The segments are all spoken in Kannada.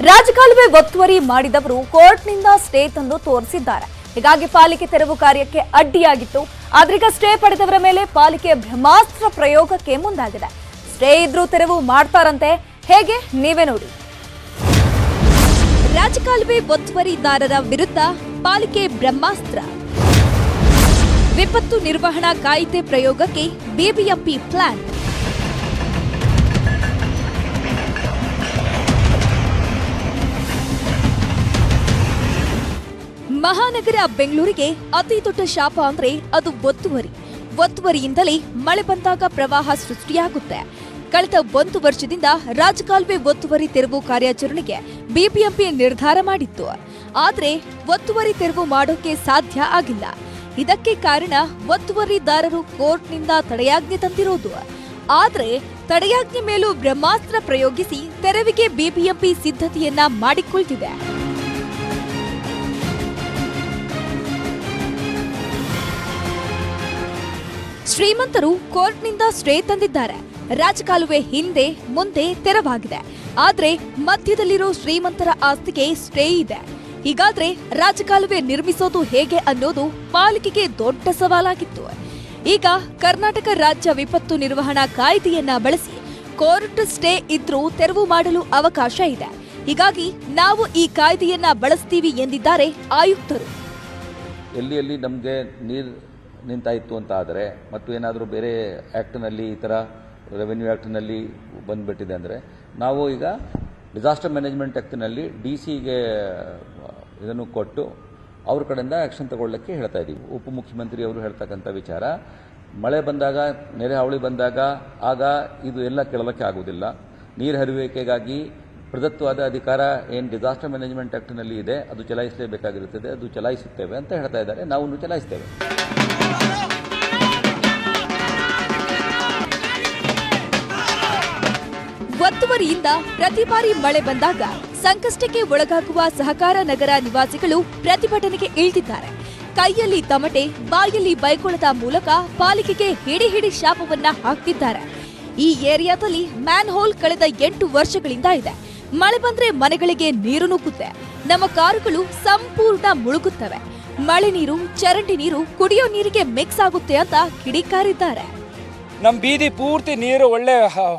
ರಾಜಕಾಲುವೆ ಒತ್ತುವರಿ ಮಾಡಿದವರು ಕೋರ್ಟ್ನಿಂದ ಸ್ಟೇ ತಂದು ತೋರಿಸಿದ್ದಾರೆ. ಹೀಗಾಗಿ ಪಾಲಿಕೆ ತೆರವು ಕಾರ್ಯಕ್ಕೆ ಅಡ್ಡಿಯಾಗಿತ್ತು. ಆದ್ರೀಗ ಸ್ಟೇ ಪಡೆದವರ ಮೇಲೆ ಪಾಲಿಕೆ ಬ್ರಹ್ಮಾಸ್ತ್ರ ಪ್ರಯೋಗಕ್ಕೆ ಮುಂದಾಗಿದೆ. ಸ್ಟೇ ಇದ್ರೂ ತೆರವು ಮಾಡ್ತಾರಂತೆ, ಹೇಗೆ ನೀವೇ ನೋಡಿ. ರಾಜಕಾಲುವೆ ಒತ್ತುವರಿದಾರರ ವಿರುದ್ಧ ಪಾಲಿಕೆ ಬ್ರಹ್ಮಾಸ್ತ್ರ. ವಿಪತ್ತು ನಿರ್ವಹಣಾ ಕಾಯ್ದೆ ಪ್ರಯೋಗಕ್ಕೆ ಬಿಬಿಎಂಪಿ ಪ್ಲಾನ್. ಮಹಾನಗರ ಬೆಂಗಳೂರಿಗೆ ಅತಿ ದೊಡ್ಡ ಶಾಪ ಅಂದ್ರೆ ಅದು ಒತ್ತುವರಿಯಿಂದಲೇ ಮಳೆ ಬಂದಾಗ ಪ್ರವಾಹ ಸೃಷ್ಟಿಯಾಗುತ್ತೆ. ಕಳೆದ 1 ವರ್ಷದಿಂದ ರಾಜಕಾಲುವೆ ಒತ್ತುವರಿ ತೆರವು ಕಾರ್ಯಾಚರಣೆಗೆ ಬಿಬಿಎಂಪಿ ನಿರ್ಧಾರ ಮಾಡಿತ್ತು. ಆದ್ರೆ ಒತ್ತುವರಿ ತೆರವು ಮಾಡೋಕೆ ಸಾಧ್ಯ ಆಗಿಲ್ಲ. ಇದಕ್ಕೆ ಕಾರಣ ಒತ್ತುವರಿದಾರರು ಕೋರ್ಟ್ನಿಂದ ತಡೆಯಾಜ್ಞೆ ತಂದಿರೋದು. ಆದ್ರೆ ತಡೆಯಾಜ್ಞೆ ಮೇಲೂ ಬ್ರಹ್ಮಾಸ್ತ್ರ ಪ್ರಯೋಗಿಸಿ ತೆರವಿಗೆ ಬಿಬಿಎಂಪಿ ಸಿದ್ಧತೆಯನ್ನ ಮಾಡಿಕೊಳ್ತಿದೆ. ಶ್ರೀಮಂತರು ಕೋರ್ಟ್ನಿಂದ ಸ್ಟೇ ತಂದಿದ್ದಾರೆ. ರಾಜಕಾಲುವೆ ಹಿಂದೆ ಮುಂದೆ ತೆರವಾಗಿದೆ. ಆದ್ರೆ ಮಧ್ಯದಲ್ಲಿರೋ ಶ್ರೀಮಂತರ ಆಸ್ತಿಗೆ ಸ್ಟೇ ಇದೆ. ಹೀಗಾದ್ರೆ ರಾಜಕಾಲುವೆ ನಿರ್ಮಿಸೋದು ಹೇಗೆ ಅನ್ನೋದು ಪಾಲಿಕೆಗೆ ದೊಡ್ಡ ಸವಾಲಾಗಿತ್ತು. ಈಗ ಕರ್ನಾಟಕ ರಾಜ್ಯ ವಿಪತ್ತು ನಿರ್ವಹಣಾ ಕಾಯ್ದೆಯನ್ನ ಬಳಸಿ ಕೋರ್ಟ್ ಸ್ಟೇ ಇದ್ರೂ ತೆರವು ಮಾಡಲು ಅವಕಾಶ ಇದೆ. ಹೀಗಾಗಿ ನಾವು ಈ ಕಾಯ್ದೆಯನ್ನ ಬಳಸ್ತೀವಿ ಎಂದಿದ್ದಾರೆ ಆಯುಕ್ತರು. ಎಲ್ಲಿ ನಮಗೆ ನೀರು ನಿಂತಾಯಿತು ಅಂತ ಆದರೆ ಮತ್ತು ಏನಾದರೂ ಬೇರೆ ಆ್ಯಕ್ಟ್ನಲ್ಲಿ ಈ ಥರ ರೆವೆನ್ಯೂ ಆ್ಯಕ್ಟ್ನಲ್ಲಿ ಬಂದುಬಿಟ್ಟಿದೆ ಅಂದರೆ ನಾವು ಈಗ ಡಿಸಾಸ್ಟರ್ ಮ್ಯಾನೇಜ್ಮೆಂಟ್ ಆ್ಯಕ್ಟ್ನಲ್ಲಿ ಡಿಸಿಗೆ ಇದನ್ನು ಕೊಟ್ಟು ಅವ್ರ ಕಡೆಯಿಂದ ಆ್ಯಕ್ಷನ್ ತಗೊಳ್ಳೋಕ್ಕೆ ಹೇಳ್ತಾ ಇದ್ದೀವಿ. ಉಪಮುಖ್ಯಮಂತ್ರಿ ಅವರು ಹೇಳ್ತಕ್ಕಂಥ ವಿಚಾರ, ಮಳೆ ಬಂದಾಗ, ನೆರೆ ಹಾವಳಿ ಬಂದಾಗ ಆಗ ಇದು ಎಲ್ಲ ಕೇಳೋಕ್ಕೆ ಆಗುವುದಿಲ್ಲ. ನೀರು ಹರಿಯುವಿಕೆಗಾಗಿ ಪ್ರದತ್ತವಾದ ಅಧಿಕಾರ ಏನು ಡಿಸಾಸ್ಟರ್ ಮ್ಯಾನೇಜ್ಮೆಂಟ್ ಆ್ಯಕ್ಟ್ನಲ್ಲಿ ಇದೆ ಅದು ಚಲಾಯಿಸಲೇಬೇಕಾಗಿರುತ್ತದೆ, ಅದು ಚಲಾಯಿಸುತ್ತೇವೆ ಅಂತ ಹೇಳ್ತಾ ಇದ್ದಾರೆ. ನಾವು ಚಲಾಯಿಸ್ತೇವೆ. ಒತ್ತುವರಿಯಿಂದ ಪ್ರತಿ ಬಾರಿ ಮಳೆ ಬಂದಾಗ ಸಂಕಷ್ಟಕ್ಕೆ ಒಳಗಾಗುವ ಸಹಕಾರ ನಗರ ನಿವಾಸಿಗಳು ಪ್ರತಿಭಟನೆಗೆ ಇಳಿದಿದ್ದಾರೆ. ಕೈಯಲ್ಲಿ ತಮಟೆ, ಬಾಯಲ್ಲಿ ಬೈಕೊಳದ ಮೂಲಕ ಪಾಲಿಕೆಗೆ ಹಿಡಿ ಶಾಪವನ್ನ ಹಾಕ್ತಿದ್ದಾರೆ. ಈ ಏರಿಯಾದಲ್ಲಿ ಮ್ಯಾನ್ ಹೋಲ್ ಕಳೆದ 8 ವರ್ಷಗಳಿಂದ ಇದೆ. ಮಳೆ ಬಂದ್ರೆ ಮನೆಗಳಿಗೆ ನೀರು ನುಗ್ಗುತ್ತೆ. ನಮ್ಮ ಕಾರುಗಳು ಸಂಪೂರ್ಣ ಮುಳುಗುತ್ತವೆ. ಮಳೆ ನೀರು, ಚರಂಡಿ ನೀರು ಕುಡಿಯೋ ನೀರಿಗೆ ಮಿಕ್ಸ್ ಆಗುತ್ತೆ ಅಂತ ಕಿಡಿಕಾರಿದ್ದಾರೆ. ನಮ್ಮ ಬೀದಿ ಪೂರ್ತಿ ನೀರು ಒಳ್ಳೆ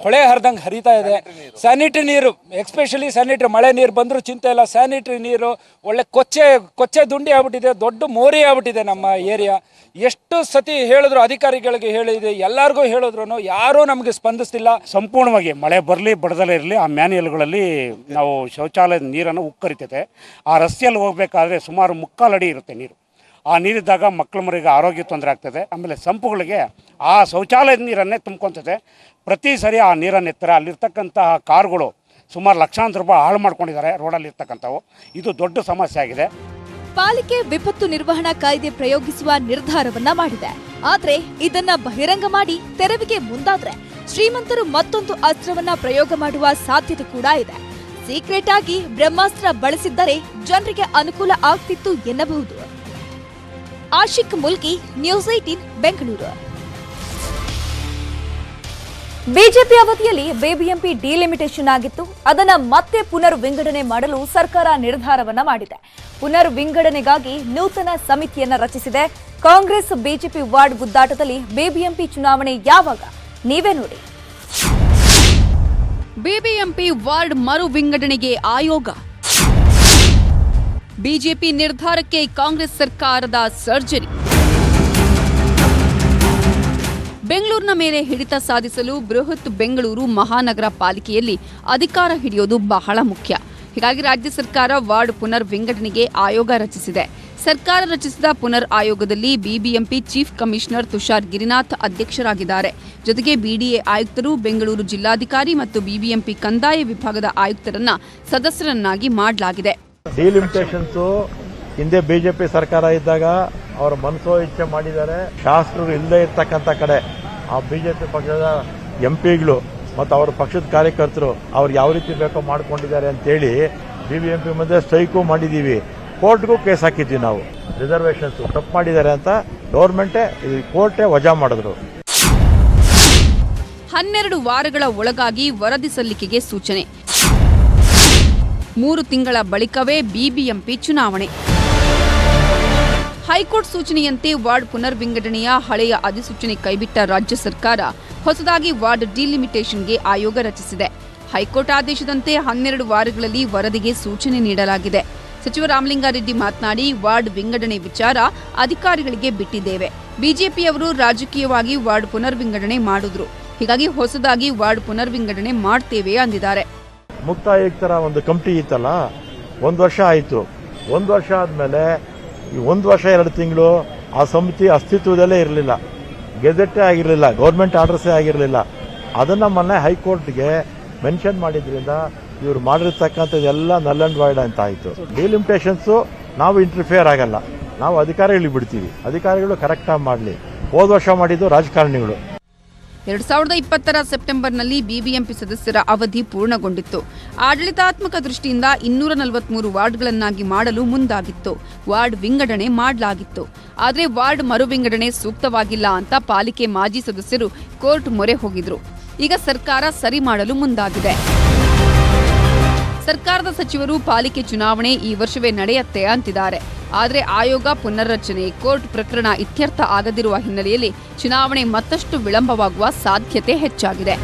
ಹೊಳೆ ಹರಿದಂಗೆ ಹರಿತಾ ಇದೆ. ಸ್ಯಾನಿಟರಿ ನೀರು, ಎಕ್ಸ್ಪೆಷಲಿ ಸ್ಯಾನಿಟರಿ, ಮಳೆ ನೀರು ಬಂದರೂ ಚಿಂತೆ ಇಲ್ಲ. ಸ್ಯಾನಿಟರಿ ನೀರು ಒಳ್ಳೆ ಕೊಚ್ಚೆ ದುಂಡಿ ಆಗ್ಬಿಟ್ಟಿದೆ, ದೊಡ್ಡ ಮೋರಿ ಆಗ್ಬಿಟ್ಟಿದೆ ನಮ್ಮ ಏರಿಯಾ. ಎಷ್ಟು ಸತಿ ಹೇಳಿದ್ರು, ಅಧಿಕಾರಿಗಳಿಗೆ ಹೇಳಿದೆ, ಎಲ್ಲರಿಗೂ ಹೇಳಿದ್ರು ಯಾರೂ ನಮಗೆ ಸ್ಪಂದಿಸ್ತಿಲ್ಲ. ಸಂಪೂರ್ಣವಾಗಿ ಮಳೆ ಬರಲಿ ಬಡದಲ್ಲೇ ಇರಲಿ ಆ ಮ್ಯಾನ್ಯಲ್ಗಳಲ್ಲಿ ನಾವು ಶೌಚಾಲಯದ ನೀರನ್ನು ಉಕ್ಕರಿತೈತೆ. ಆ ರಸ್ತೆಯಲ್ಲಿ ಹೋಗಬೇಕಾದ್ರೆ ಸುಮಾರು 3/4 ಅಡಿ ಇರುತ್ತೆ ನೀರು. ಆ ನೀರಿದ್ದಾಗ ಮಕ್ಕಳ ಮರಿಗೆ ಆರೋಗ್ಯ ತೊಂದರೆ ಆಗ್ತದೆ. ಆಮೇಲೆ ಸಂಪುಗಳಿಗೆ ಆ ಶೌಚಾಲಯದ ನೀರನ್ನೇ ತುಂಬ್ಕೊತದೆ. ಪ್ರತಿ ಸರಿ ಆ ನೀರನ್ನು ಎತ್ತಾರೆ. ಅಲ್ಲಿರ್ತಕ್ಕಂತಹ ಕಾರುಗಳು ಸುಮಾರು ಲಕ್ಷಾಂತರ ರೂಪಾಯಿ ಹಾಳು ಮಾಡ್ಕೊಂಡಿದ್ದಾರೆ ರೋಡಲ್ಲಿ ಇರ್ತಕ್ಕಂಥವು. ಇದು ದೊಡ್ಡ ಸಮಸ್ಯೆ ಆಗಿದೆ. ಪಾಲಿಕೆ ವಿಪತ್ತು ನಿರ್ವಹಣಾ ಕಾಯ್ದೆ ಪ್ರಯೋಗಿಸುವ ನಿರ್ಧಾರವನ್ನ ಮಾಡಿದೆ. ಆದ್ರೆ ಇದನ್ನ ಬಹಿರಂಗ ಮಾಡಿ ತೆರವಿಗೆ ಮುಂದಾದ್ರೆ ಶ್ರೀಮಂತರು ಮತ್ತೊಂದು ಅಸ್ತ್ರವನ್ನ ಪ್ರಯೋಗ ಮಾಡುವ ಸಾಧ್ಯತೆ ಕೂಡ ಇದೆ. ಸೀಕ್ರೆಟ್ ಆಗಿ ಬ್ರಹ್ಮಾಸ್ತ್ರ ಬಳಸಿದ್ದರೆ ಜನರಿಗೆ ಅನುಕೂಲ ಆಗ್ತಿತ್ತು ಎನ್ನಬಹುದು. ಆಶಿಕ್ ಮುಲ್ಕಿ, ನ್ಯೂಸ್ 18 ಬೆಂಗಳೂರು. ಬಿಜೆಪಿ ಅವಧಿಯಲ್ಲಿ ಬಿಬಿಎಂಪಿ ಡಿಲಿಮಿಟೇಷನ್ ಆಗಿತ್ತು. ಅದನ್ನ ಮತ್ತೆ ಪುನರ್ ವಿಂಗಡಣೆ ಮಾಡಲು ಸರ್ಕಾರ ನಿರ್ಧಾರವನ್ನ ಮಾಡಿದೆ. ಪುನರ್ ವಿಂಗಡಣೆಗಾಗಿ ನೂತನ ಸಮಿತಿಯನ್ನ ರಚಿಸಿದೆ. ಕಾಂಗ್ರೆಸ್ ಬಿಜೆಪಿ ವಾರ್ಡ್ ಗುದ್ದಾಟದಲ್ಲಿ ಬಿಬಿಎಂಪಿ ಚುನಾವಣೆ ಯಾವಾಗ, ನೀವೇ ನೋಡಿ. ಬಿಬಿಎಂಪಿ ವಾರ್ಡ್ ಮರು ವಿಂಗಡಣೆಗೆ ಆಯೋಗ. ಬಿಜೆಪಿ ನಿರ್ಧಾರಕ್ಕೆ ಕಾಂಗ್ರೆಸ್ ಸರ್ಕಾರದ ಸರ್ಜರಿ. ಬೆಂಗಳೂರಿನ ಮೇಲೆ ಹಿಡಿತ ಸಾಧಿಸಲು ಬೃಹತ್ ಬೆಂಗಳೂರು ಮಹಾನಗರ ಪಾಲಿಕೆಯಲ್ಲಿ ಅಧಿಕಾರ ಹಿಡಿಯೋದು ಬಹಳ ಮುಖ್ಯ. ಹೀಗಾಗಿ ರಾಜ್ಯ ಸರ್ಕಾರ ವಾರ್ಡ್ ಪುನರ್ ವಿಂಗಡಣೆಗೆ ಆಯೋಗ ರಚಿಸಿದೆ. ಸರ್ಕಾರ ರಚಿಸಿದ ಪುನರ್ ಆಯೋಗದಲ್ಲಿ BBMP chief commissioner Tushar Girinath ಅಧ್ಯಕ್ಷರಾಗಿದ್ದಾರೆ. ಜೊತೆಗೆ ಬಿಡಿಎ ಆಯುಕ್ತರು, ಬೆಂಗಳೂರು ಜಿಲ್ಲಾಧಿಕಾರಿ ಮತ್ತು ಬಿಬಿಎಂಪಿ ಕಂದಾಯ ವಿಭಾಗದ ಆಯುಕ್ತರನ್ನ ಸದಸ್ಯರನ್ನಾಗಿ ಮಾಡಲಾಗಿದೆ. ಡಿಲಿಮಿಟೇಷನ್ಸ್ ಹಿಂದೆ ಬಿಜೆಪಿ ಸರ್ಕಾರ ಇದ್ದಾಗ ಅವರ ಮನಸೋ ಇಚ್ಛೆ ಮಾಡಿದ್ದಾರೆ. ಶಾಸಕರು ಇಲ್ಲದೆ ಇರ್ತಕ್ಕಂಥ ಕಡೆ ಆ ಬಿಜೆಪಿ ಪಕ್ಷದ ಎಂಪಿಗಳು ಮತ್ತು ಅವರ ಪಕ್ಷದ ಕಾರ್ಯಕರ್ತರು ಅವ್ರು ಯಾವ ರೀತಿ ಬೇಕೋ ಮಾಡ್ಕೊಂಡಿದ್ದಾರೆ ಅಂತೇಳಿ ಬಿಬಿಎಂಪಿ ಮುಂದೆ ಸ್ಟ್ರೈಕು ಮಾಡಿದ್ದೀವಿ. ಕೋರ್ಟ್ಗೂ ಕೇಸ್ ಹಾಕಿದ್ವಿ. ನಾವು ರಿಸರ್ವೇಷನ್ಸ್ ತಪ್ಪು ಮಾಡಿದ್ದಾರೆ ಅಂತ ಗೌರ್ಮೆಂಟೇ ಕೋರ್ಟೇ ವಜಾ ಮಾಡಿದ್ರು. 12 ವಾರಗಳ ಒಳಗಾಗಿ ವರದಿ ಸಲ್ಲಿಕೆಗೆ ಸೂಚನೆ. 3 ತಿಂಗಳ ಬಳಿಕವೇ ಬಿಬಿಎಂಪಿ ಚುನಾವಣೆ. ಹೈಕೋರ್ಟ್ ಸೂಚನೆಯಂತೆ ವಾರ್ಡ್ ಪುನರ್ ವಿಂಗಡಣೆಯ ಹಳೆಯ ಅಧಿಸೂಚನೆ ಕೈಬಿಟ್ಟ ರಾಜ್ಯ ಸರ್ಕಾರ ಹೊಸದಾಗಿ ವಾರ್ಡ್ ಡಿಲಿಮಿಟೇಷನ್ಗೆ ಆಯೋಗ ರಚಿಸಿದೆ. ಹೈಕೋರ್ಟ್ ಆದೇಶದಂತೆ 12 ವಾರಗಳಲ್ಲಿ ವರದಿಗೆ ಸೂಚನೆ ನೀಡಲಾಗಿದೆ. ಸಚಿವ ರಾಮಲಿಂಗಾರೆಡ್ಡಿ ಮಾತನಾಡಿ, ವಾರ್ಡ್ ವಿಂಗಡಣೆ ವಿಚಾರ ಅಧಿಕಾರಿಗಳಿಗೆ ಬಿಟ್ಟಿದ್ದೇವೆ. ಬಿಜೆಪಿಯವರು ರಾಜಕೀಯವಾಗಿ ವಾರ್ಡ್ ಪುನರ್ ವಿಂಗಡಣೆ ಮಾಡಿದ್ರು. ಹೀಗಾಗಿ ಹೊಸದಾಗಿ ವಾರ್ಡ್ ಪುನರ್ ವಿಂಗಡಣೆ ಮಾಡ್ತೇವೆ ಅಂದಿದ್ದಾರೆ. ಮುಕ್ತ ಆಯುಕ್ತರ ಒಂದು ಕಮಿಟಿ ಇತ್ತಲ್ಲ, 1 ವರ್ಷ ಆಯಿತು. 1 ವರ್ಷ ಆದಮೇಲೆ 1 ವರ್ಷ 2 ತಿಂಗಳು ಆ ಸಮಿತಿ ಅಸ್ತಿತ್ವದಲ್ಲೇ ಇರಲಿಲ್ಲ, ಗೆಜೆಟ್ಟೇ ಆಗಿರಲಿಲ್ಲ, ಗೌರ್ಮೆಂಟ್ ಆರ್ಡರ್ಸೇ ಆಗಿರಲಿಲ್ಲ. ಅದನ್ನು ಮೊನ್ನೆ ಹೈಕೋರ್ಟ್ಗೆ ಮೆನ್ಷನ್ ಮಾಡಿದ್ರಿಂದ ಇವರು ಮಾಡಿರ್ತಕ್ಕಂಥದ್ದೆಲ್ಲ ನಲ್ ಅಂಡ್ ವಾಯ್ಡ್ ಅಂತ ಆಯಿತು. ಡಿಲಿಮಿಟೇಷನ್ಸು ನಾವು ಇಂಟರ್ಫಿಯರ್ ಆಗಲ್ಲ, ನಾವು ಅಧಿಕಾರಿಗಳಿಗೆ ಬಿಡ್ತೀವಿ, ಅಧಿಕಾರಿಗಳು ಕರೆಕ್ಟಾಗಿ ಮಾಡಲಿ. ಹೋದ ವರ್ಷ ಮಾಡಿದ್ದು ರಾಜಕಾರಣಿಗಳು. 2020ರ ಸೆಪ್ಟೆಂಬರ್ನಲ್ಲಿ ಬಿಬಿಎಂಪಿ ಸದಸ್ಯರ ಅವಧಿ ಪೂರ್ಣಗೊಂಡಿತ್ತು. ಆಡಳಿತಾತ್ಮಕ ದೃಷ್ಟಿಯಿಂದ 243 ವಾರ್ಡ್ಗಳನ್ನಾಗಿ ಮಾಡಲು ಮುಂದಾಗಿತ್ತು. ವಾರ್ಡ್ ವಿಂಗಡಣೆ ಮಾಡಲಾಗಿತ್ತು. ಆದರೆ ವಾರ್ಡ್ ಮರು ವಿಂಗಡಣೆ ಸೂಕ್ತವಾಗಿಲ್ಲ ಅಂತ ಪಾಲಿಕೆ ಮಾಜಿ ಸದಸ್ಯರು ಕೋರ್ಟ್ ಮೊರೆ ಹೋಗಿದ್ರು. ಈಗ ಸರ್ಕಾರ ಸರಿ ಮಾಡಲು ಮುಂದಾಗಿದೆ. ಸರ್ಕಾರದ ಸಚಿವರು ಪಾಲಿಕೆ ಚುನಾವಣೆ ಈ ವರ್ಷವೇ ನಡೆಯುತ್ತೆ ಅಂತಿದ್ದಾರೆ. ಆದರೆ ಆಯೋಗ ಪುನರ್ರಚನೆ, ಕೋರ್ಟ್ ಪ್ರಕರಣ ಇತ್ಯರ್ಥ ಆಗದಿರುವ ಹಿನ್ನೆಲೆಯಲ್ಲಿ ಚುನಾವಣೆ ಮತ್ತಷ್ಟು ವಿಳಂಬವಾಗುವ ಸಾಧ್ಯತೆ ಹೆಚ್ಚಾಗಿದೆ.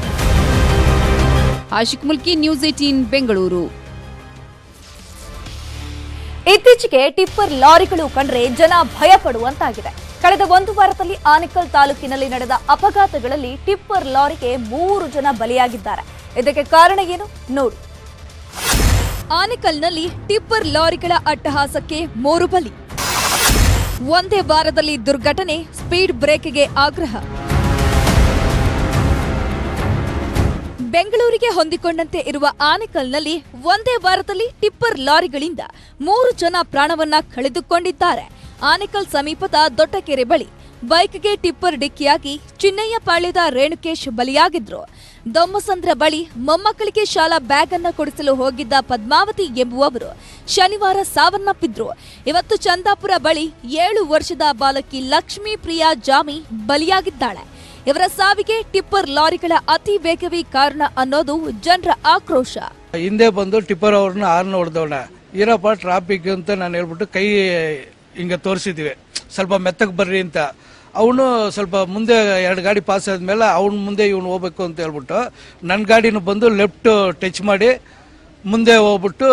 ಆಶಿಕ್ ಮುಲ್ಕಿ, ನ್ಯೂಸ್ 18 ಬೆಂಗಳೂರು. ಇತ್ತೀಚೆಗೆ ಟಿಪ್ಪರ್ ಲಾರಿಗಳು ಕಂಡ್ರೆ ಜನ ಭಯ ಪಡುವಂತಾಗಿದೆ. ಕಳೆದ 1 ವಾರದಲ್ಲಿ ಆನೇಕಲ್ ತಾಲೂಕಿನಲ್ಲಿ ನಡೆದ ಅಪಘಾತಗಳಲ್ಲಿ ಟಿಪ್ಪರ್ ಲಾರಿಗೆ 3 ಜನ ಬಲಿಯಾಗಿದ್ದಾರೆ. ಇದಕ್ಕೆ ಕಾರಣ ಏನು ನೋಡಿ. ಆನೇಕಲ್ನಲ್ಲಿ ಟಿಪ್ಪರ್ ಲಾರಿಗಳ ಅಟ್ಟಹಾಸಕ್ಕೆ 3 ಬಲಿ. ಒಂದೇ ವಾರದಲ್ಲಿ ದುರ್ಘಟನೆ, ಸ್ಪೀಡ್ ಬ್ರೇಕ್ಗೆ ಆಗ್ರಹ. ಬೆಂಗಳೂರಿಗೆ ಹೊಂದಿಕೊಂಡಂತೆ ಇರುವ ಆನೇಕಲ್ನಲ್ಲಿ ಒಂದೇ ವಾರದಲ್ಲಿ ಟಿಪ್ಪರ್ ಲಾರಿಗಳಿಂದ 3 ಜನ ಪ್ರಾಣವನ್ನ ಕಳೆದುಕೊಂಡಿದ್ದಾರೆ. ಆನೇಕಲ್ ಸಮೀಪದ ದೊಡ್ಡಕೆರೆ ಬಳಿ ಬೈಕ್ಗೆ ಟಿಪ್ಪರ್ ಡಿಕ್ಕಿಯಾಗಿ ಚಿನ್ನಯ್ಯಪಾಳ್ಯದ ರೇಣುಕೇಶ್ ಬಲಿಯಾಗಿದ್ರು. ದೊಮ್ಮಸಂದ್ರ ಬಳಿ ಮೊಮ್ಮಕ್ಕಳಿಗೆ ಶಾಲಾ ಬ್ಯಾಗ್ ಅನ್ನು ಕೊಡಿಸಲು ಹೋಗಿದ್ದ ಪದ್ಮಾವತಿ ಎಂಬುವವರು ಶನಿವಾರ ಸಾವನ್ನಪ್ಪಿದ್ರು. ಇವತ್ತು ಚಂದಾಪುರ ಬಳಿ 7 ವರ್ಷದ ಬಾಲಕಿ ಲಕ್ಷ್ಮೀ ಪ್ರಿಯಾ ಜಾಮಿ ಬಲಿಯಾಗಿದ್ದಾಳೆ. ಇವರ ಸಾವಿಗೆ ಟಿಪ್ಪರ್ ಲಾರಿಗಳ ಅತಿ ವೇಗವೇ ಕಾರಣ ಅನ್ನೋದು ಜನರ ಆಕ್ರೋಶ. ಹಿಂದೆ ಬಂದು ಟಿಪ್ಪರ್ ಅವ್ರನ್ನ ಹಾರ್ನ್ ಹೊಡೆದವಣ, ಏನಪ್ಪ ಟ್ರಾಫಿಕ್ ಅಂತ ನಾನು ಹೇಳ್ಬಿಟ್ಟು ಕೈ ಹಿಂಗೆ ತೋರಿಸಿದ್ವಿ, ಸ್ವಲ್ಪ ಮೆತ್ತಗೆ ಬರ್ರಿ ಅಂತ. ಅವನು ಸ್ವಲ್ಪ ಮುಂದೆ 2 ಗಾಡಿ ಪಾಸ್ ಆದ್ಮೇಲೆ ಅವನು ಮುಂದೆ ಇವನು ಹೋಗ್ಬೇಕು ಅಂತ ಹೇಳ್ಬಿಟ್ಟು ನನ್ನ ಗಾಡಿನ ಬಂದು ಲೆಫ್ಟ್ ಟಚ್ ಮಾಡಿ ಮುಂದೆ ಹೋಗ್ಬಿಟ್ಟು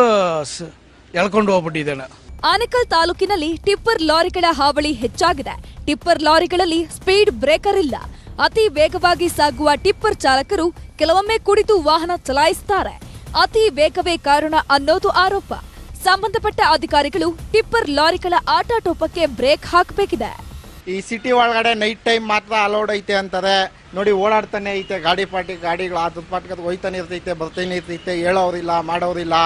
ಎಳ್ಕೊಂಡು ಹೋಗ್ಬಿಟ್ಟಿದ್ದಾನೆ. ಆನೇಕಲ್ ತಾಲೂಕಿನಲ್ಲಿ ಟಿಪ್ಪರ್ ಲಾರಿಗಳ ಹಾವಳಿ ಹೆಚ್ಚಾಗಿದೆ. ಟಿಪ್ಪರ್ ಲಾರಿಗಳಲ್ಲಿ ಸ್ಪೀಡ್ ಬ್ರೇಕರ್ ಇಲ್ಲ. ಅತಿ ವೇಗವಾಗಿ ಸಾಗುವ ಟಿಪ್ಪರ್ ಚಾಲಕರು ಕೆಲವೊಮ್ಮೆ ಕುಡಿದು ವಾಹನ ಚಲಾಯಿಸುತ್ತಾರೆ. ಅತಿ ವೇಗವೇ ಕಾರಣ ಅನ್ನೋದು ಆರೋಪ. ಸಂಬಂಧಪಟ್ಟ ಅಧಿಕಾರಿಗಳು ಟಿಪ್ಪರ್ ಲಾರಿಗಳ ಆಟಾಟೋಪಕ್ಕೆ ಬ್ರೇಕ್ ಹಾಕಬೇಕಿದೆ. ಈ ಸಿಟಿ ಒಳಗಡೆ ನೈಟ್ ಟೈಮ್ ಮಾತ್ರ ಅಲೌಡ್ ಐತೆ ಅಂತಾರೆ. ನೋಡಿ, ಓಡಾಡ್ತಾನೆ ಐತೆ ಗಾಡಿಗಳು ಅದ್ರ ಪಾಟಿಗೆ ಹೋಯ್ತಾನೆ ಇರ್ತೈತೆ, ಬರ್ತಾನೆ ಇರ್ತೈತೆ, ಹೇಳೋರಿಲ್ಲ ಮಾಡೋರಿಲ್ಲ.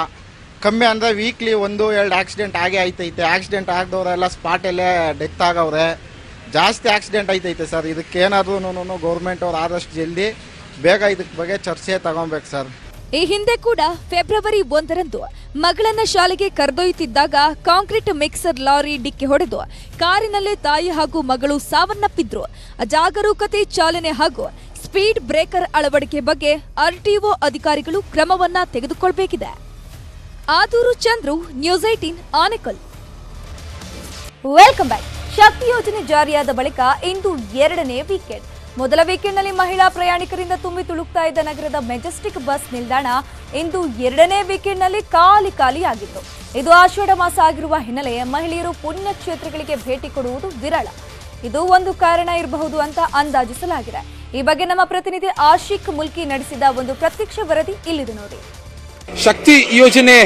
ಕಮ್ಮಿ ಅಂದರೆ ವೀಕ್ಲಿ 1-2 ಆಕ್ಸಿಡೆಂಟ್ ಆಗೇ ಐತೈತೆ. Accident ಆಗದವ್ರೆಲ್ಲ ಸ್ಪಾಟಲ್ಲೇ death ಆಗವ್ರೆ. ಜಾಸ್ತಿ ಆಕ್ಸಿಡೆಂಟ್ ಐತೈತೆ ಸರ್. ಇದಕ್ಕೇನಾದ್ರೂ ಗೌರ್ಮೆಂಟ್ ಅವ್ರು ಆದಷ್ಟು ಜಲ್ದಿ ಬೇಗ ಇದಕ್ಕೆ ಬಗ್ಗೆ ಚರ್ಚೆ ತಗೊಬೇಕು ಸರ್. ಈ ಹಿಂದೆ ಕೂಡ ಫೆಬ್ರವರಿ 1ರಂದು ಮಗಳನ್ನ ಶಾಲೆಗೆ ಕರೆದೊಯ್ಯುತ್ತಿದ್ದಾಗ ಕಾಂಕ್ರೀಟ್ ಮಿಕ್ಸರ್ ಲಾರಿ ಡಿಕ್ಕಿ ಹೊಡೆದು ಕಾರಿನಲ್ಲೇ ತಾಯಿ ಹಾಗೂ ಮಗಳು ಸಾವನ್ನಪ್ಪಿದ್ರು. ಅಜಾಗರೂಕತೆ ಚಾಲನೆ ಹಾಗೂ ಸ್ಪೀಡ್ ಬ್ರೇಕರ್ ಅಳವಡಿಕೆ ಬಗ್ಗೆ ಆರ್ಟಿಒ ಅಧಿಕಾರಿಗಳು ಕ್ರಮವನ್ನ ತೆಗೆದುಕೊಳ್ಳಬೇಕಿದೆ. Aduru Chandru, news 18 Anekal. Welcome back. Shakti ಯೋಜನೆ ಜಾರಿಯಾದ ಬಳಿಕ ಇಂದು 2ನೇ ವೀಕೆಂಡ್. ಮೊದಲ ವೀಕೆಂಡ್ನಲ್ಲಿ ಮಹಿಳಾ ಪ್ರಯಾಣಿಕರಿಂದ ತುಂಬಿ ತುಳುಕ್ತಾ ಇದ್ದ ನಗರದ ಮೆಜೆಸ್ಟಿಕ್ ಬಸ್ ನಿಲ್ದಾಣ ಇಂದು 2ನೇ ವೀಕೆಂಡ್ನಲ್ಲಿ ಖಾಲಿಯಾಗಿತ್ತು. ಇದು ಆಷಾಢ ಮಾಸ ಆಗಿರುವ ಹಿನ್ನೆಲೆ ಮಹಿಳೆಯರು ಪುಣ್ಯಕ್ಷೇತ್ರಗಳಿಗೆ ಭೇಟಿ ಕೊಡುವುದು ವಿರಳ. ಇದು ಒಂದು ಕಾರಣ ಇರಬಹುದು ಅಂತ ಅಂದಾಜಿಸಲಾಗಿದೆ. ಈ ಬಗ್ಗೆ ನಮ್ಮ ಪ್ರತಿನಿಧಿ ಆಶಿಕ್ ಮುಲ್ಕಿ ನಡೆಸಿದ ಒಂದು ಪ್ರತ್ಯಕ್ಷ ವರದಿ ಇಲ್ಲಿದೆ ನೋಡಿ. ಶಕ್ತಿ ಯೋಜನೆ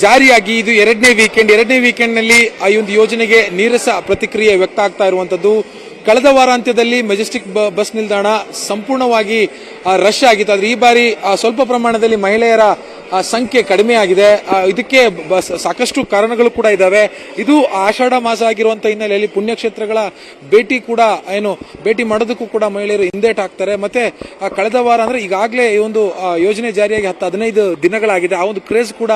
ಜಾರಿಯಾಗಿ ಇದು 2ನೇ ವೀಕೆಂಡ್ನಲ್ಲಿ ಈ ಒಂದು ಯೋಜನೆಗೆ ನೀರಸ ಪ್ರತಿಕ್ರಿಯೆ ವ್ಯಕ್ತ ಆಗ್ತಾ ಇರುವಂತದ್ದು. ಕಳೆದ ವಾರಾಂತ್ಯದಲ್ಲಿ ಮೆಜೆಸ್ಟಿಕ್ ಬಸ್ ನಿಲ್ದಾಣ ಸಂಪೂರ್ಣವಾಗಿ ರಶ್ ಆಗಿತ್ತು. ಆದ್ರೆ ಈ ಬಾರಿ ಸ್ವಲ್ಪ ಪ್ರಮಾಣದಲ್ಲಿ ಮಹಿಳೆಯರ ಸಂಖ್ಯೆ ಕಡಿಮೆ ಆಗಿದೆ. ಇದಕ್ಕೆ ಸಾಕಷ್ಟು ಕಾರಣಗಳು ಕೂಡ ಇದಾವೆ. ಇದು ಆಷಾಢ ಮಾಸ ಆಗಿರುವಂತಹ ಹಿನ್ನೆಲೆಯಲ್ಲಿ ಪುಣ್ಯಕ್ಷೇತ್ರಗಳ ಭೇಟಿ ಮಾಡೋದಕ್ಕೂ ಕೂಡ ಮಹಿಳೆಯರು ಹಿಂದೇಟಾಗ್ತಾರೆ. ಮತ್ತೆ ಕಳೆದ ವಾರ ಅಂದ್ರೆ ಈಗಾಗಲೇ ಈ ಒಂದು ಯೋಜನೆ ಜಾರಿಯಾಗಿ 10-15 ದಿನಗಳಾಗಿದೆ. ಆ ಒಂದು ಕ್ರೇಜ್ ಕೂಡ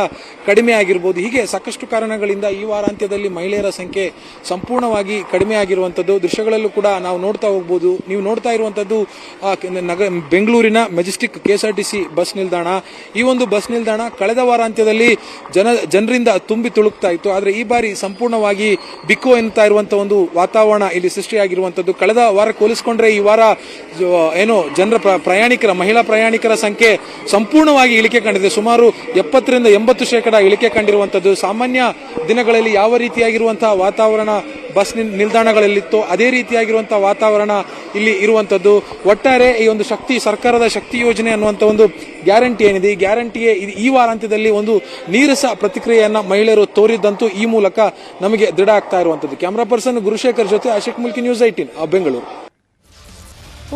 ಕಡಿಮೆ ಆಗಿರಬಹುದು. ಹೀಗೆ ಸಾಕಷ್ಟು ಕಾರಣಗಳಿಂದ ಈ ವಾರಾಂತ್ಯದಲ್ಲಿ ಮಹಿಳೆಯರ ಸಂಖ್ಯೆ ಸಂಪೂರ್ಣವಾಗಿ ಕಡಿಮೆ ಆಗಿರುವಂತದ್ದು ದೃಶ್ಯಗಳಲ್ಲೂ ಕೂಡ ನಾವು ನೋಡ್ತಾ ಹೋಗಬಹುದು. ನೀವು ನೋಡ್ತಾ ಇರುವಂತದ್ದು ಬೆಂಗಳೂರಿನ ಮೆಜೆಸ್ಟಿಕ್ KSRTC ಬಸ್ ನಿಲ್ದಾಣ. ಈ ಒಂದು ಬಸ್ ನಿಲ್ದಾಣ ನಿಲ್ದಾಣ ಕಳೆದ ವಾರಾಂತ್ಯದಲ್ಲಿ ಜನರಿಂದ ತುಂಬಿ ತುಳುಕ್ತಾ ಇತ್ತು. ಆದರೆ ಈ ಬಾರಿ ಸಂಪೂರ್ಣವಾಗಿ ಬಿಕೋ ಎನ್ನುತ್ತಾ ಇರುವಂತಹ ಒಂದು ವಾತಾವರಣ ಇಲ್ಲಿ ಸೃಷ್ಟಿಯಾಗಿರುವಂತದ್ದು. ಕಳೆದ ವಾರ ಹೋಲಿಸಿಕೊಂಡ್ರೆ ಈ ವಾರ ಏನು ಜನರ ಮಹಿಳಾ ಪ್ರಯಾಣಿಕರ ಸಂಖ್ಯೆ ಸಂಪೂರ್ಣವಾಗಿ ಇಳಿಕೆ ಕಂಡಿದೆ. ಸುಮಾರು 70ರಿಂದ 80% ಇಳಿಕೆ ಕಂಡಿರುವಂತದ್ದು. ಸಾಮಾನ್ಯ ದಿನಗಳಲ್ಲಿ ಯಾವ ರೀತಿಯಾಗಿರುವಂತಹ ವಾತಾವರಣ ಬಸ್ ನಿಲ್ದಾಣಗಳಲ್ಲಿತ್ತೋ ಅದೇ ರೀತಿಯಾಗಿರುವಂತಹ ವಾತಾವರಣ ಇಲ್ಲಿ ಇರುವಂತದ್ದು. ಒಟ್ಟಾರೆ ಈ ಒಂದು ಸರ್ಕಾರದ ಶಕ್ತಿ ಯೋಜನೆ ಅನ್ನುವಂಥ ಒಂದು ಗ್ಯಾರಂಟಿ ಏನಿದೆ, ಈ ಗ್ಯಾರಂಟಿಗೆ ಈ ವಾರಾಂತ್ಯದಲ್ಲಿ ಒಂದು ನೀರಸ ಪ್ರತಿಕ್ರಿಯೆಯನ್ನ ಮಹಿಳೆಯರು ತೋರಿದ್ದಂತೂ ಈ ಮೂಲಕ ನಮಗೆ ದೃಢ ಆಗ್ತಾ ಇರುವಂತದ್ದು. ಕ್ಯಾಮರಾ ಪರ್ಸನ್ ಗುರುಶೇಖರ್ ಜೊತೆ Ashok Mulki, news 18 Bengaluru.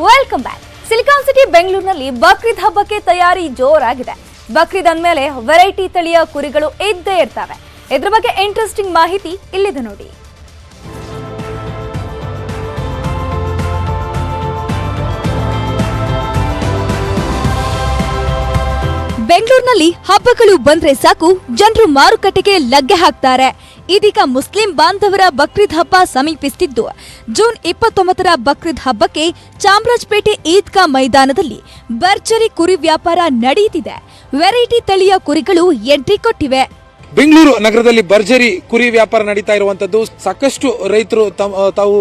Welcome back. Silicon city ಬೆಂಗಳೂರಿನಲ್ಲಿ ಬಕ್ರೀದ್ ಹಬ್ಬಕ್ಕೆ ತಯಾರಿ ಜೋರಾಗಿದೆ. ಬಕ್ರೀದ್ ಅಂದಮೇಲೆ ವೆರೈಟಿ ತಳಿಯ ಕುರಿಗಳು ಇದ್ದೇ ಇರ್ತವೆ. ಇದ್ರ ಬಗ್ಗೆ ಇಂಟ್ರೆಸ್ಟಿಂಗ್ ಮಾಹಿತಿ ಇಲ್ಲಿದೆ ನೋಡಿ. ಬೆಂಗಳೂರಿನಲ್ಲಿ ಹಬ್ಬಗಳು ಬಂದ್ರೆ ಸಾಕು ಜನರು ಮಾರುಕಟ್ಟೆಗೆ ಲಗ್ಗೆ ಹಾಕ್ತಾರೆ. ಇದೀಗ ಮುಸ್ಲಿಂ ಬಾಂಧವರ ಬಕ್ರೀದ್ ಹಬ್ಬ ಸಮೀಪಿಸುತ್ತಿದ್ದು, ಜೂನ್ 29ರ ಬಕ್ರೀದ್ ಹಬ್ಬಕ್ಕೆ ಚಾಮರಾಜಪೇಟೆ ಈದ್ಗಾ ಮೈದಾನದಲ್ಲಿ ಭರ್ಜರಿ ಕುರಿ ವ್ಯಾಪಾರ ನಡೆಯುತ್ತಿದೆ. ವೆರೈಟಿ ತಳಿಯ ಕುರಿಗಳು ಎಂಟ್ರಿ ಕೊಟ್ಟಿವೆ. ಬೆಂಗಳೂರು ನಗರದಲ್ಲಿ ಭರ್ಜರಿ ಕುರಿ ವ್ಯಾಪಾರ ನಡೀತಾ ಇರುವಂತದ್ದು. ಸಾಕಷ್ಟು ರೈತರು ತಾವು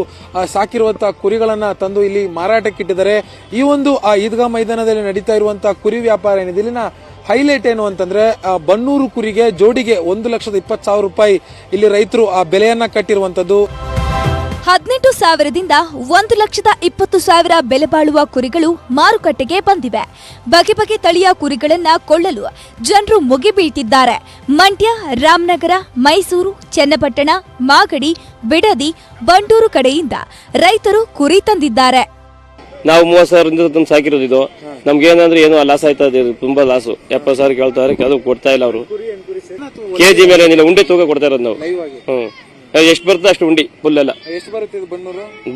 ಸಾಕಿರುವಂತಹ ಕುರಿಗಳನ್ನ ತಂದು ಇಲ್ಲಿ ಮಾರಾಟಕ್ಕಿಟ್ಟಿದ್ದಾರೆ. ಈ ಒಂದು ಈದ್ಗಾ ಮೈದಾನದಲ್ಲಿ ನಡೀತಾ ಇರುವಂತಹ ಕುರಿ ವ್ಯಾಪಾರ ಏನಿದೆ, ಇಲ್ಲಿನ ಹೈಲೈಟ್ ಏನು ಅಂತಂದ್ರೆ ಬನ್ನೂರು ಕುರಿಗೆ ಜೋಡಿಗೆ 1,20,000 ರೂಪಾಯಿ ಇಲ್ಲಿ ರೈತರು ಆ ಬೆಲೆಯನ್ನ ಕಟ್ಟಿರುವಂತದ್ದು. 18,000ದಿಂದ 1,20,000 ಬೆಲೆ ಬಾಳುವ ಕುರಿಗಳು ಮಾರುಕಟ್ಟೆಗೆ ಬಂದಿವೆ. ಬಗೆ ಬಗೆ ತಳಿಯ ಕುರಿಗಳನ್ನ ಕೊಳ್ಳಲು ಜನರು ಮುಗಿಬೀಳ್ತಿದ್ದಾರೆ. ಮಂಡ್ಯ, ರಾಮನಗರ, ಮೈಸೂರು, ಚನ್ನಪಟ್ಟಣ, ಮಾಗಡಿ, ಬಿಡದಿ, ಬಂಡೂರು ಕಡೆಯಿಂದ ರೈತರು ಕುರಿ ತಂದಿದ್ದಾರೆ. ನಾವು 30,000 ಸಾಕಿರೋದು. ಇದು ನಮ್ಗೆ ಏನಂದ್ರೆ ಏನು ಲಾಸ್ ಆಯ್ತಾ ಇದೆ, ತುಂಬಾ ಲಾಸು. 70,000 ಕೇಳ್ತಾರೆ, ಅದು ಕೊಡ್ತಾ ಇಲ್ಲ ಅವರು. ಕೆಜಿ ಮೇಲೆ ಏನಿಲ್ಲ, ಉಂಡೆ ತೂಕ ಕೊಡ್ತಾ ಇರೋದು ನಾವು. ಎಷ್ಟು ಬರ್ತದೆ ಅಷ್ಟು ಉಂಡಿ ಫುಲ್ ಎಲ್ಲ.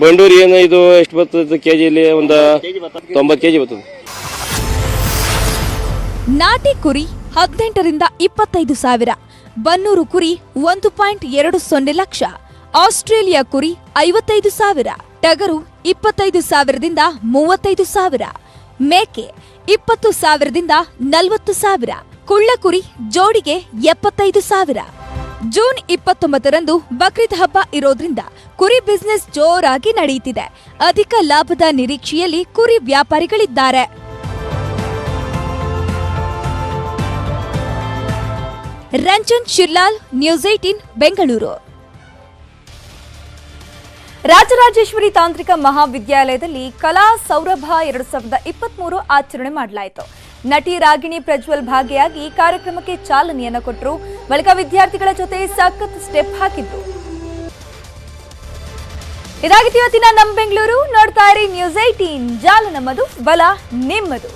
ಬಂಡೂರು ಏನು ಇದು ಎಷ್ಟು ಬರ್ತದೆ ಕೆಜಿಲಿ? ಒಂದು 90 ಕೆಜಿ ಬರ್ತದೆ. ನಾಟಿ ಕುರಿ 18ರಿಂದ 25,000, ಬನ್ನೂರು ಕುರಿ 1.20 ಲಕ್ಷ, ಆಸ್ಟ್ರೇಲಿಯಾ ಕುರಿ 55,000, ಟಗರು 25,000ದಿಂದ 35,000, ಮೇಕೆ 20,000ದಿಂದ 40,000, ಕುಳ್ಳಕುರಿ ಜೋಡಿಗೆ 75,000. ಜೂನ್ 29ರಂದು ಬಕ್ರೀದ್ ಹಬ್ಬ ಇರೋದ್ರಿಂದ ಕುರಿ ಬಿಸಿನೆಸ್ ಜೋರಾಗಿ ನಡೆಯುತ್ತಿದೆ. ಅಧಿಕ ಲಾಭದ ನಿರೀಕ್ಷೆಯಲ್ಲಿ ಕುರಿ ವ್ಯಾಪಾರಿಗಳಿದ್ದಾರೆ. ರಂಜನ್ ಶಿರ್ಲಾಲ್, ನ್ಯೂಸ್ 18 ಬೆಂಗಳೂರು. ರಾಜರಾಜೇಶ್ವರಿ ತಾಂತ್ರಿಕ ಮಹಾವಿದ್ಯಾಲಯದಲ್ಲಿ ಕಲಾ ಸೌರಭ 2023 ಆಚರಣೆ ಮಾಡಲಾಯಿತು. ನಟಿ ರಾಗಿಣಿ ಪ್ರಜ್ವಲ್ ಭಾಗಿಯಾಗಿ ಕಾರ್ಯಕ್ರಮಕ್ಕೆ ಚಾಲನೆಯನ್ನು ಕೊಟ್ಟರು. ಬಳಿಕ ವಿದ್ಯಾರ್ಥಿಗಳ ಜೊತೆ ಸಖತ್ ಸ್ಟೆಪ್ ಹಾಕಿದ್ರು. ಇದಾಗಿತ್ತು ಇವತ್ತಿನ ನಮ್ಮ ಬೆಂಗಳೂರು. ನೋಡ್ತಾ ಇರಿ ನ್ಯೂಸ್ 18, ಜಾಲ ನಮ್ಮದು, ಬಲ ನಿಮ್ಮದು.